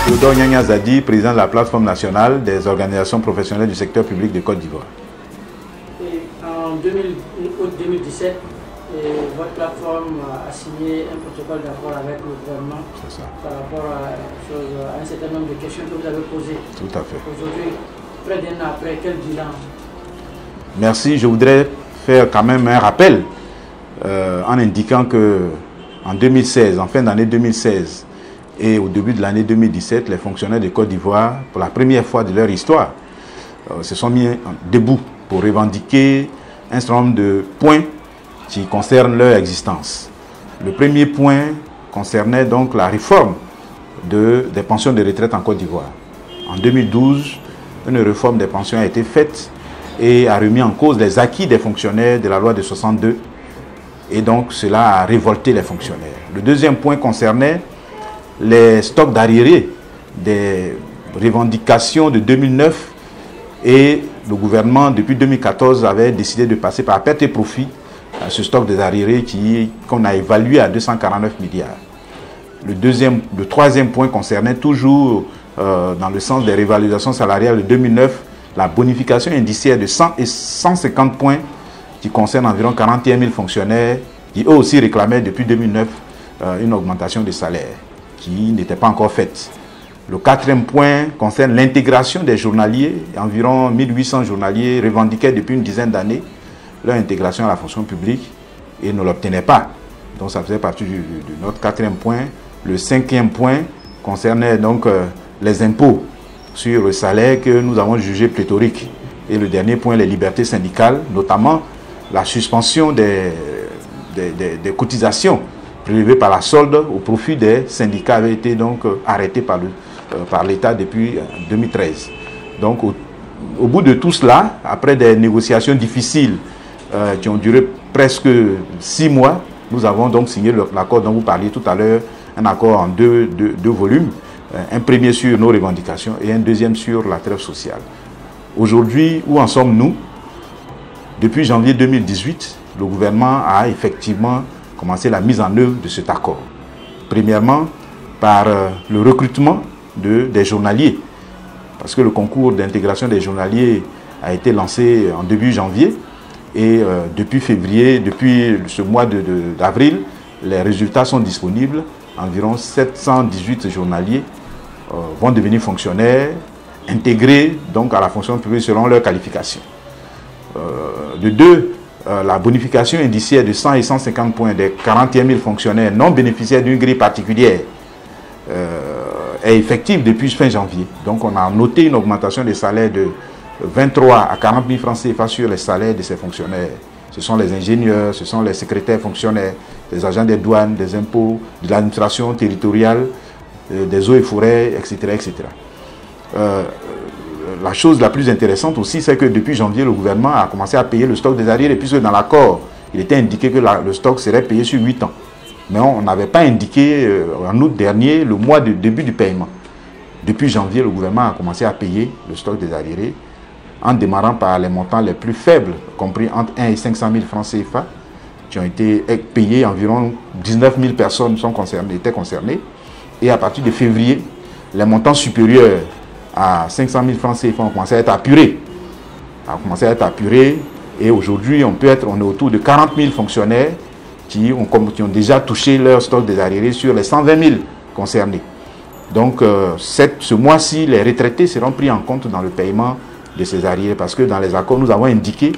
Théodore Nyanya Zadi, président de la plateforme nationale des organisations professionnelles du secteur public de Côte d'Ivoire. En 2017, votre plateforme a signé un protocole d'accord avec le gouvernement par rapport à un certain nombre de questions que vous avez posées. Tout à fait. Aujourd'hui, près d'un an après, quel bilan? Merci. Je voudrais faire quand même un rappel en indiquant que en 2016, en fin d'année 2016 et au début de l'année 2017, les fonctionnaires de Côte d'Ivoire, pour la première fois de leur histoire, se sont mis debout pour revendiquer un certain nombre de points qui concernent leur existence. Le premier point concernait donc la réforme des pensions de retraite en Côte d'Ivoire. En 2012, une réforme des pensions a été faite et a remis en cause les acquis des fonctionnaires de la loi de 62. Et donc cela a révolté les fonctionnaires. Le deuxième point concernait les stocks d'arriérés des revendications de 2009 et le gouvernement depuis 2014 avait décidé de passer par perte et profit à ce stock des arriérés qu'on a évalué à 249 milliards. Le troisième point concernait toujours dans le sens des révalorisations salariales de 2009 la bonification indiciaire de 100 et 150 points qui concerne environ 41 000 fonctionnaires qui eux aussi réclamaient depuis 2009 une augmentation des salaires qui n'était pas encore faite. Le quatrième point concerne l'intégration des journaliers. Environ 1800 journaliers revendiquaient depuis une dizaine d'années leur intégration à la fonction publique et ne l'obtenaient pas. Donc ça faisait partie de notre quatrième point. Le cinquième point concernait donc les impôts sur le salaire que nous avons jugé pléthorique. Et le dernier point, les libertés syndicales, notamment la suspension des cotisations prélevées par la solde au profit des syndicats avait été donc arrêté par l'État depuis 2013. Donc au bout de tout cela, après des négociations difficiles qui ont duré presque 6 mois, nous avons donc signé l'accord dont vous parliez tout à l'heure, un accord en deux volumes, un premier sur nos revendications et un deuxième sur la trêve sociale. Aujourd'hui, où en sommes-nous? Depuis janvier 2018, le gouvernement a effectivement commencé la mise en œuvre de cet accord. Premièrement, par le recrutement des journaliers, parce que le concours d'intégration des journaliers a été lancé en début janvier et depuis février, depuis ce mois d'avril, les résultats sont disponibles. Environ 718 journaliers vont devenir fonctionnaires, intégrés donc à la fonction publique selon leur qualification. De deux, la bonification indiciaire de 100 et 150 points des 41 000 fonctionnaires non bénéficiaires d'une grille particulière est effective depuis fin janvier. Donc on a noté une augmentation des salaires de 23 à 40 000 francs CFA sur les salaires de ces fonctionnaires. Ce sont les ingénieurs, ce sont les secrétaires fonctionnaires, les agents des douanes, des impôts, de l'administration territoriale, des eaux et forêts, etc. etc. La chose la plus intéressante aussi, c'est que depuis janvier, le gouvernement a commencé à payer le stock des arriérés, puisque dans l'accord, il était indiqué que le stock serait payé sur 8 ans. Mais on n'avait pas indiqué en août dernier le mois de début du paiement. Depuis janvier, le gouvernement a commencé à payer le stock des arriérés en démarrant par les montants les plus faibles, compris entre 1 et 500 000 francs CFA, qui ont été payés. Environ 19 000 personnes étaient concernées. Et à partir de février, les montants supérieurs à 500 000 francs CFA ont commencé à être apurés. Et aujourd'hui, on est autour de 40 000 fonctionnaires qui ont déjà touché leur stock des arriérés sur les 120 000 concernés. Donc, ce mois-ci, les retraités seront pris en compte dans le paiement de ces arriérés, parce que dans les accords, nous avons indiqué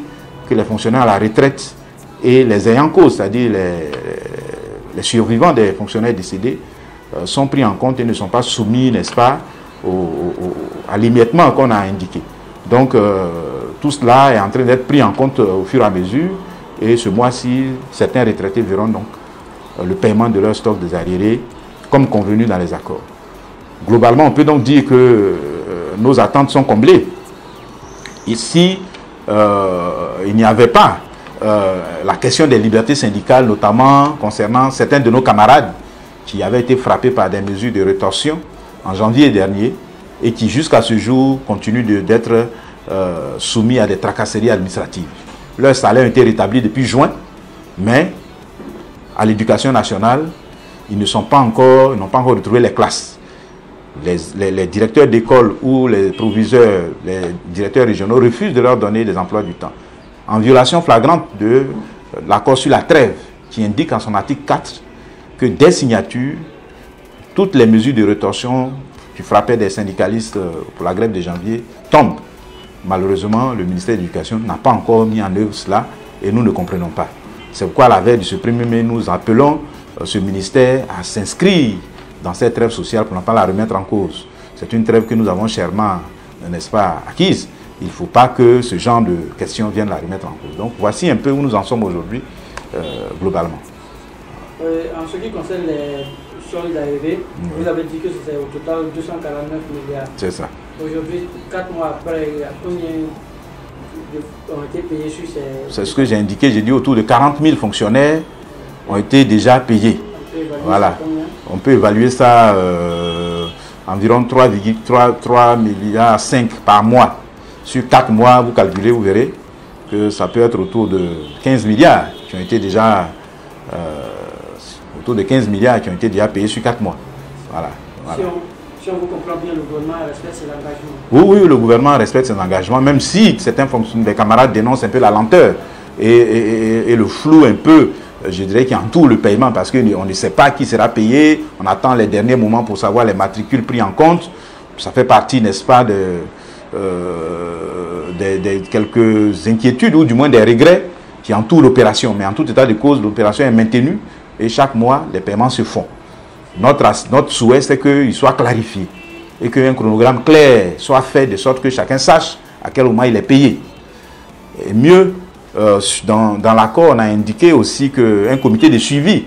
que les fonctionnaires à la retraite et les ayants cause, c'est-à-dire les survivants des fonctionnaires décédés, sont pris en compte et ne sont pas soumis, n'est-ce pas, à l'émiettement qu'on a indiqué. Donc, tout cela est en train d'être pris en compte au fur et à mesure, et ce mois-ci, certains retraités verront donc le paiement de leur stock des arriérés comme convenu dans les accords. Globalement, on peut donc dire que nos attentes sont comblées. Ici, il n'y avait pas la question des libertés syndicales, notamment concernant certains de nos camarades qui avaient été frappés par des mesures de rétorsion en janvier dernier et qui jusqu'à ce jour continuent d'être soumis à des tracasseries administratives. Leurs salaires ont été rétablis depuis juin, mais à l'éducation nationale, ils n'ont pas encore retrouvé les classes. les directeurs d'école ou les proviseurs, les directeurs régionaux refusent de leur donner des emplois du temps. En violation flagrante de l'accord sur la trêve, qui indique en son article 4 que dès signature, toutes les mesures de rétorsion qui frappaient des syndicalistes pour la grève de janvier tombent. Malheureusement, le ministère de l'Éducation n'a pas encore mis en œuvre cela et nous ne comprenons pas. C'est pourquoi à la veille de ce 1er mai, nous appelons ce ministère à s'inscrire dans cette trêve sociale pour ne pas la remettre en cause. C'est une trêve que nous avons chèrement, n'est-ce pas, acquise. Il ne faut pas que ce genre de questions viennent la remettre en cause. Donc voici un peu où nous en sommes aujourd'hui, globalement. En ce qui concerne les sommes d'arrivée, vous avez dit que c'est au total 249 milliards. C'est ça. Aujourd'hui, 4 mois après, combien ont été payés sur ces... C'est ce que j'ai indiqué. J'ai dit autour de 40 000 fonctionnaires ont été déjà payés. Voilà. On peut évaluer ça environ 3,3 milliards 5 par mois. Sur 4 mois, vous calculez, vous verrez que ça peut être autour de 15 milliards qui ont été déjà autour de 15 milliards qui ont été déjà payés sur 4 mois. Voilà. Si on vous comprend bien, le gouvernement respecte ses engagements. Oui, le gouvernement respecte ses engagements, même si certains des camarades dénoncent un peu la lenteur et le flou un peu, je dirais, qui entoure le paiement, parce qu'on ne sait pas qui sera payé, on attend les derniers moments pour savoir les matricules pris en compte. Ça fait partie, n'est-ce pas, de quelques inquiétudes ou du moins des regrets qui entourent l'opération. Mais en tout état de cause, l'opération est maintenue et chaque mois, les paiements se font. Notre souhait, c'est qu'il soit clarifié et qu'un chronogramme clair soit fait de sorte que chacun sache à quel moment il est payé. Et mieux, dans l'accord, on a indiqué aussi qu'un comité de suivi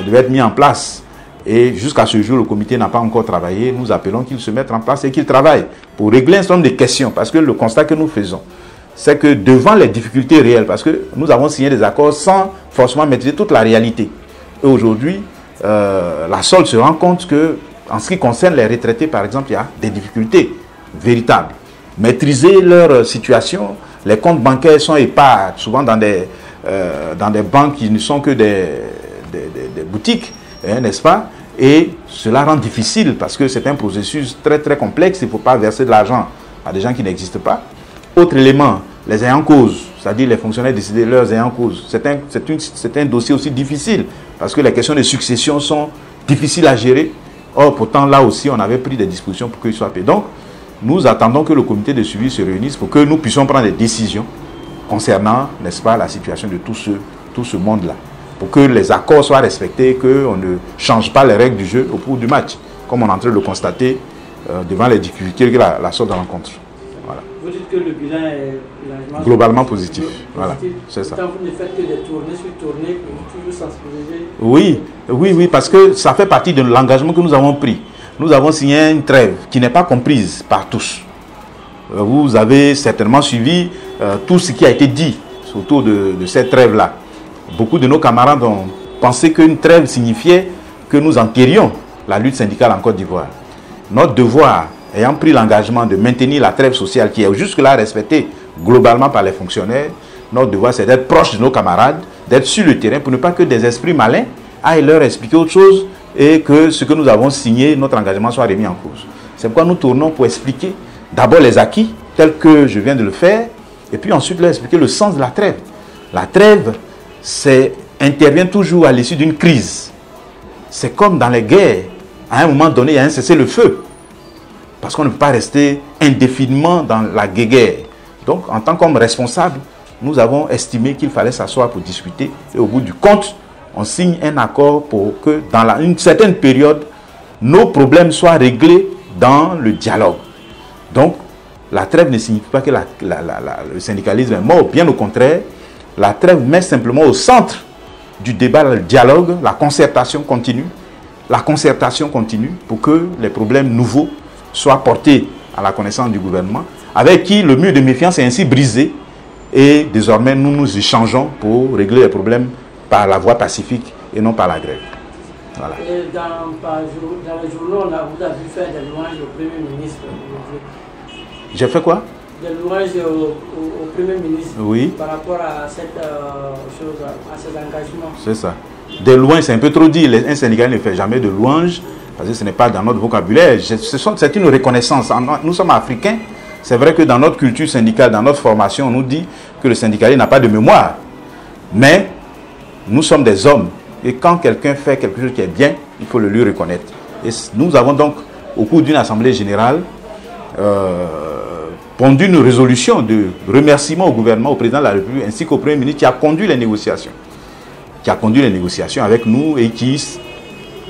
devait être mis en place. Et jusqu'à ce jour, le comité n'a pas encore travaillé. Nous appelons qu'il se mette en place et qu'il travaille pour régler un certain nombre de questions. Parce que le constat que nous faisons, c'est que devant les difficultés réelles, parce que nous avons signé des accords sans forcément maîtriser toute la réalité. Et aujourd'hui, la SOL se rend compte que, en ce qui concerne les retraités, par exemple, il y a des difficultés véritables. Maîtriser leur situation, les comptes bancaires sont épars, souvent dans des banques qui ne sont que des boutiques, n'est-ce pas? Et cela rend difficile parce que c'est un processus très très complexe. Il ne faut pas verser de l'argent à des gens qui n'existent pas. Autre élément, les ayants cause, c'est-à-dire les fonctionnaires décider leurs ayants cause. C'est un dossier aussi difficile parce que les questions de succession sont difficiles à gérer. Or, pourtant, là aussi, on avait pris des dispositions pour qu'ils soient payés. Donc, nous attendons que le comité de suivi se réunisse pour que nous puissions prendre des décisions concernant, n'est-ce pas, la situation de tout ce monde-là. Pour que les accords soient respectés, qu'on ne change pas les règles du jeu au cours du match, comme on est en train de le constater devant les difficultés que la sorte de rencontre. Voilà. Vous dites que le bilan est globalement positif. Voilà, c'est ça. Vous ne faites que des tournées sur tournées pour toujours sensibiliser. Oui, parce que ça fait partie de l'engagement que nous avons pris. Nous avons signé une trêve qui n'est pas comprise par tous. Vous avez certainement suivi tout ce qui a été dit autour de cette trêve-là. Beaucoup de nos camarades ont pensé qu'une trêve signifiait que nous enterrions la lutte syndicale en Côte d'Ivoire. Notre devoir, ayant pris l'engagement de maintenir la trêve sociale qui est jusque-là respectée globalement par les fonctionnaires, notre devoir c'est d'être proche de nos camarades, d'être sur le terrain pour ne pas que des esprits malins aillent leur expliquer autre chose et que ce que nous avons signé, notre engagement soit remis en cause. C'est pourquoi nous tournons pour expliquer d'abord les acquis, tels que je viens de le faire, et puis ensuite leur expliquer le sens de la trêve. La trêve intervient toujours à l'issue d'une crise. C'est comme dans les guerres. À un moment donné, il y a un cessez-le-feu. Parce qu'on ne peut pas rester indéfiniment dans la guerre. Donc, en tant qu'homme responsable, nous avons estimé qu'il fallait s'asseoir pour discuter. Et au bout du compte, on signe un accord pour que, dans une certaine période, nos problèmes soient réglés dans le dialogue. Donc, la trêve ne signifie pas que le syndicalisme est mort. Bien au contraire, la trêve met simplement au centre du débat le dialogue, la concertation continue pour que les problèmes nouveaux soient portés à la connaissance du gouvernement, avec qui le mur de méfiance est ainsi brisé et désormais nous échangeons pour régler les problèmes par la voie pacifique et non par la grève. Voilà. Et dans les journaux, vous avez fait des louanges au Premier ministre. J'ai fait quoi? Des louanges au Premier ministre, oui, par rapport à cette chose, à ces engagements. C'est ça. Des louanges, c'est un peu trop dit. Un syndicat ne fait jamais de louanges. parce que ce n'est pas dans notre vocabulaire. C'est une reconnaissance. Nous sommes africains. C'est vrai que dans notre culture syndicale, dans notre formation, on nous dit que le syndicalisme n'a pas de mémoire. Mais nous sommes des hommes. Et quand quelqu'un fait quelque chose qui est bien, il faut le lui reconnaître. Et nous avons donc, au cours d'une assemblée générale, pondu une résolution de remerciement au gouvernement, au président de la République, ainsi qu'au Premier ministre qui a conduit les négociations. Qui a conduit les négociations avec nous et qui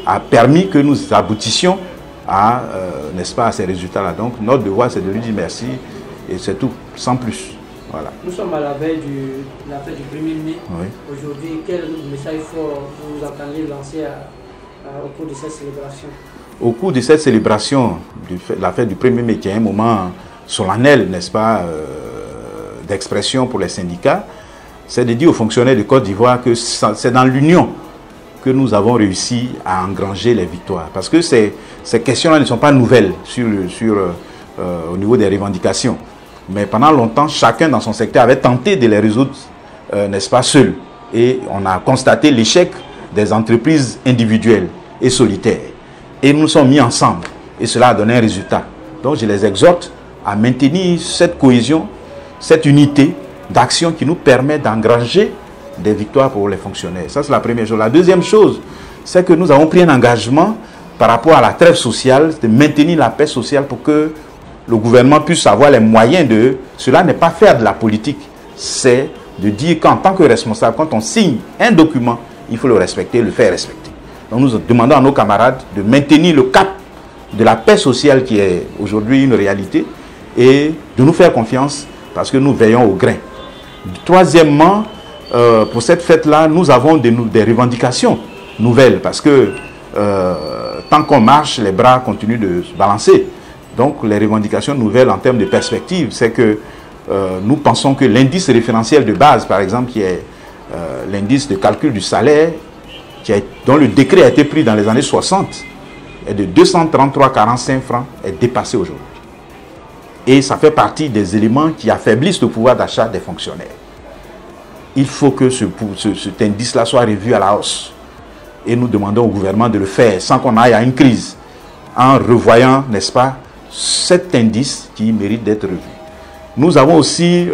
a permis que nous aboutissions à, n'est-ce pas, à ces résultats-là. Donc notre devoir, c'est de lui dire merci et c'est tout, sans plus. Voilà. Nous sommes à la veille de la fête du 1er mai. Oui. Aujourd'hui, quel message fort vous entendez lancer au cours de cette célébration? Au cours de cette célébration de la fête du 1er mai, qui est un moment solennel, n'est-ce pas, d'expression pour les syndicats, c'est de dire aux fonctionnaires de Côte d'Ivoire que c'est dans l'union que nous avons réussi à engranger les victoires. Parce que ces questions-là ne sont pas nouvelles au niveau des revendications. Mais pendant longtemps, chacun dans son secteur avait tenté de les résoudre, n'est-ce pas, seul. Et on a constaté l'échec des entreprises individuelles et solitaires. Et nous nous sommes mis ensemble. Et cela a donné un résultat. Donc je les exhorte à maintenir cette cohésion, cette unité d'action qui nous permet d'engranger des victoires pour les fonctionnaires. Ça, c'est la première chose. La deuxième chose, c'est que nous avons pris un engagement par rapport à la trêve sociale, de maintenir la paix sociale pour que le gouvernement puisse avoir les moyens de... Cela n'est pas faire de la politique, c'est de dire qu'en tant que responsable, quand on signe un document, il faut le respecter, le faire respecter. Donc nous demandons à nos camarades de maintenir le cap de la paix sociale qui est aujourd'hui une réalité et de nous faire confiance parce que nous veillons au grain. Troisièmement, pour cette fête-là, nous avons des revendications nouvelles parce que tant qu'on marche, les bras continuent de se balancer. Donc les revendications nouvelles en termes de perspective, c'est que nous pensons que l'indice référentiel de base, par exemple, qui est l'indice de calcul du salaire, dont le décret a été pris dans les années 60, est de 233,45 francs, est dépassé aujourd'hui. Et ça fait partie des éléments qui affaiblissent le pouvoir d'achat des fonctionnaires. Il faut que cet indice-là soit revu à la hausse. Et nous demandons au gouvernement de le faire sans qu'on aille à une crise, en revoyant, n'est-ce pas, cet indice qui mérite d'être revu. Nous avons aussi,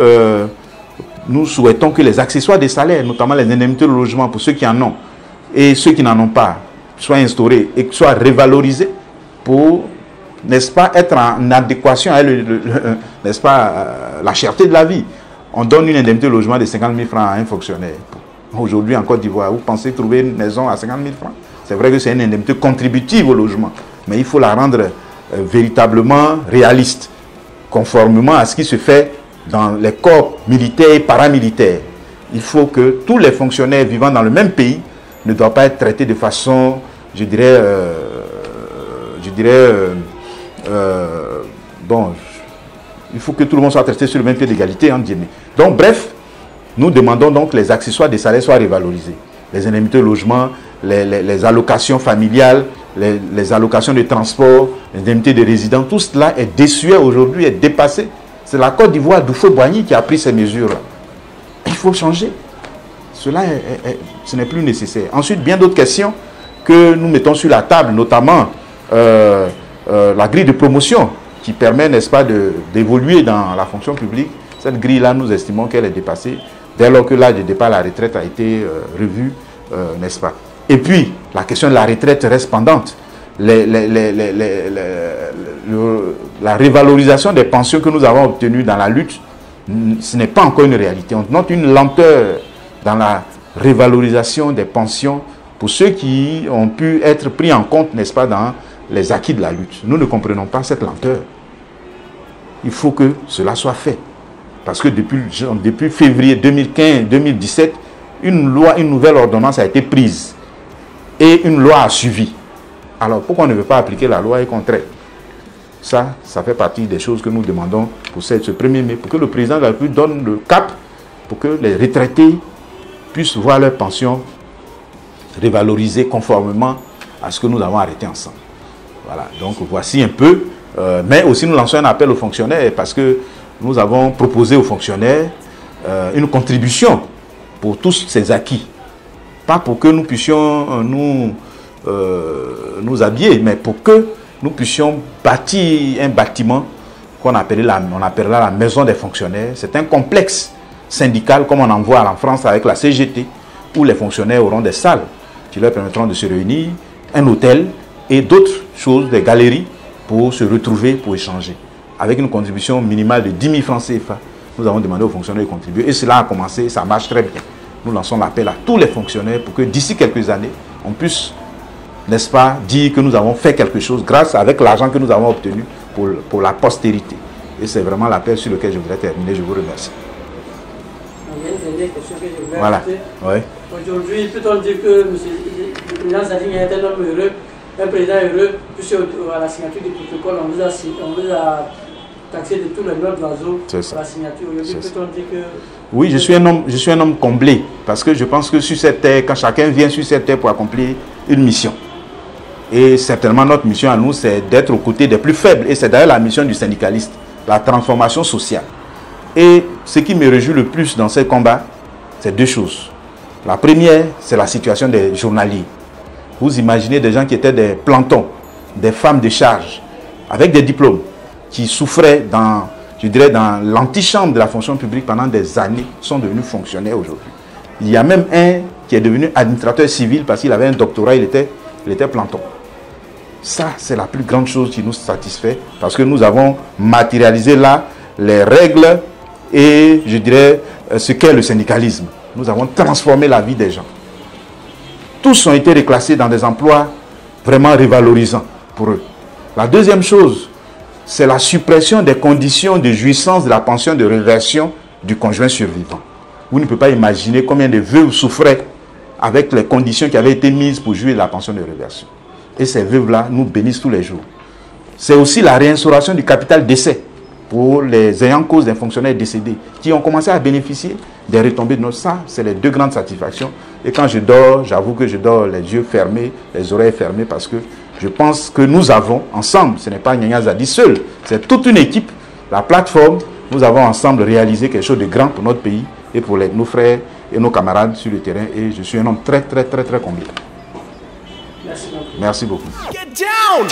nous souhaitons que les accessoires des salaires, notamment les indemnités de logement pour ceux qui en ont et ceux qui n'en ont pas, soient instaurés et soient révalorisés pour, n'est-ce pas, être en adéquation avec n'est-ce pas, la cherté de la vie. On donne une indemnité de logement de 50 000 francs à un fonctionnaire. Aujourd'hui en Côte d'Ivoire, vous pensez trouver une maison à 50 000 francs? C'est vrai que c'est une indemnité contributive au logement, mais il faut la rendre véritablement réaliste, conformément à ce qui se fait dans les corps militaires et paramilitaires. Il faut que tous les fonctionnaires vivant dans le même pays ne doivent pas être traités de façon, je dirais, bon, il faut que tout le monde soit traité sur le même pied d'égalité, entre guillemets. Donc, bref, nous demandons donc que les accessoires des salaires soient révalorisés. Les indemnités de logement, les allocations familiales, les allocations de transport, les indemnités de résidents, tout cela est désuet aujourd'hui, est dépassé. C'est la Côte d'Ivoire d'Oufo-Boigny qui a pris ces mesures-là. Il faut changer. Cela, ce n'est plus nécessaire. Ensuite, bien d'autres questions que nous mettons sur la table, notamment la grille de promotion qui permet, n'est-ce pas, d'évoluer dans la fonction publique. Cette grille-là, nous estimons qu'elle est dépassée dès lors que l'âge de départ à la retraite a été revu, n'est-ce pas. Et puis, la question de la retraite reste pendante. La révalorisation des pensions que nous avons obtenues dans la lutte, ce n'est pas encore une réalité. On note une lenteur dans la révalorisation des pensions pour ceux qui ont pu être pris en compte, n'est-ce pas, dans les acquis de la lutte. Nous ne comprenons pas cette lenteur. Il faut que cela soit fait. Parce que depuis février 2015-2017, une nouvelle ordonnance a été prise. Et une loi a suivi. Alors pourquoi on ne veut pas appliquer la loi et contraire? Ça fait partie des choses que nous demandons pour ce 1er mai, pour que le président de la République donne le cap, pour que les retraités puissent voir leur pension révalorisée conformément à ce que nous avons arrêté ensemble. Voilà, donc voici un peu, mais aussi nous lançons un appel aux fonctionnaires parce que nous avons proposé aux fonctionnaires une contribution pour tous ces acquis. Pas pour que nous puissions nous nous habiller, mais pour que nous puissions bâtir un bâtiment qu'on appellera la maison des fonctionnaires. C'est un complexe syndical comme on en voit en France avec la CGT, où les fonctionnaires auront des salles qui leur permettront de se réunir, un hôtel et d'autres choses, des galeries pour se retrouver, pour échanger. Avec une contribution minimale de 10 000 francs CFA, nous avons demandé aux fonctionnaires de contribuer et cela a commencé, ça marche très bien. Nous lançons l'appel à tous les fonctionnaires pour que d'ici quelques années, on puisse, n'est-ce pas, dire que nous avons fait quelque chose grâce avec l'argent que nous avons obtenu pour la postérité. Et c'est vraiment l'appel sur lequel je voudrais terminer. Je vous remercie. Il y a une dernière question que je voulais ajouter. Ouais. Aujourd'hui, peut-on dire que le président Zadine est un homme heureux, un président heureux, puisque à la signature du protocole, on vous a taxé de tous les noms d'oiseaux pour la signature. Aujourd'hui, peut-on dire que... Oui, je suis un homme comblé, parce que je pense que sur cette terre, quand chacun vient sur cette terre pour accomplir une mission, et certainement notre mission à nous, c'est d'être aux côtés des plus faibles, et c'est d'ailleurs la mission du syndicaliste, la transformation sociale. Et ce qui me réjouit le plus dans ce combat, c'est deux choses. La première, c'est la situation des journaliers. Vous imaginez des gens qui étaient des plantons, des femmes de charge, avec des diplômes, qui souffraient dans, je dirais, dans l'antichambre de la fonction publique pendant des années, sont devenus fonctionnaires aujourd'hui. Il y a même un qui est devenu administrateur civil parce qu'il avait un doctorat, il était planton. Ça, c'est la plus grande chose qui nous satisfait parce que nous avons matérialisé là les règles et, je dirais, ce qu'est le syndicalisme. Nous avons transformé la vie des gens. Tous ont été reclassés dans des emplois vraiment revalorisants pour eux. La deuxième chose, c'est la suppression des conditions de jouissance de la pension de réversion du conjoint survivant. Vous ne pouvez pas imaginer combien de veuves souffraient avec les conditions qui avaient été mises pour jouir de la pension de réversion. Et ces veuves-là nous bénissent tous les jours. C'est aussi la réinstauration du capital décès pour les ayants cause des fonctionnaires décédés qui ont commencé à bénéficier des retombées de notre sang. C'est les deux grandes satisfactions. Et quand je dors, j'avoue que je dors les yeux fermés, les oreilles fermées parce que je pense que nous avons ensemble, ce n'est pas Nyanya Zadi seul, c'est toute une équipe, la plateforme, nous avons ensemble réalisé quelque chose de grand pour notre pays et pour nos frères et nos camarades sur le terrain. Et je suis un homme très comblé. Merci beaucoup. Get down!